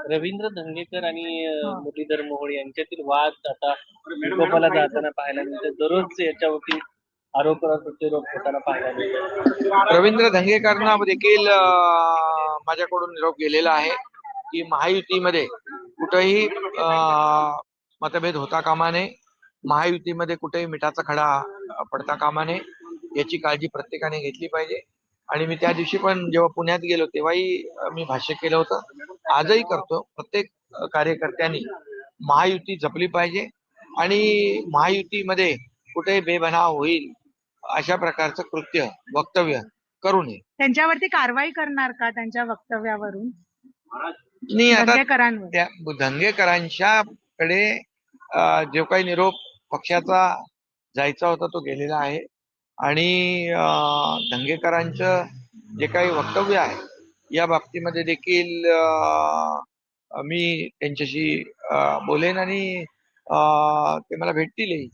रवींद्र धंगेकर आणि हा. मुरलीधर मोहोळ यांच्यातील वाद आता विकोपाला जाताना पाहायला मिळतो. दररोज याच्यावरती आरोप प्रत्यारोप होताना पाहायला मिळतो. रवींद्र धंगेकरांना देखील माझ्याकडून निरोप गेलेला आहे की महायुतीमध्ये कुठेही मतभेद होता कामा नये, महायुतीमध्ये कुठेही मिठाचा खडा पडता कामा नये, याची काळजी प्रत्येकाने घेतली पाहिजे. आणि मी त्या दिवशी पण जेव्हा पुण्यात गेलो तेव्हाही मी भाष्य केलं होतं, आजही करतो. प्रत्येक कार्यकर्त्यांनी महायुती जपली पाहिजे आणि महायुतीमध्ये कुठेही बेबनाव होईल अशा प्रकारचं कृत्य वक्तव्य करू नये. त्यांच्यावरती कारवाई करणार का त्यांच्या वक्तव्यावरून? नाही, आता धंगेकरांवर त्या धंगेकरांच्याकडे जो काही निरोप पक्षाचा जायचा होता तो गेलेला आहे आणि धंगेकरांचं जे काही वक्तव्य आहे या बाबतीमध्ये देखील मी त्यांच्याशी बोलेन आणि ते मला भेटतीलही.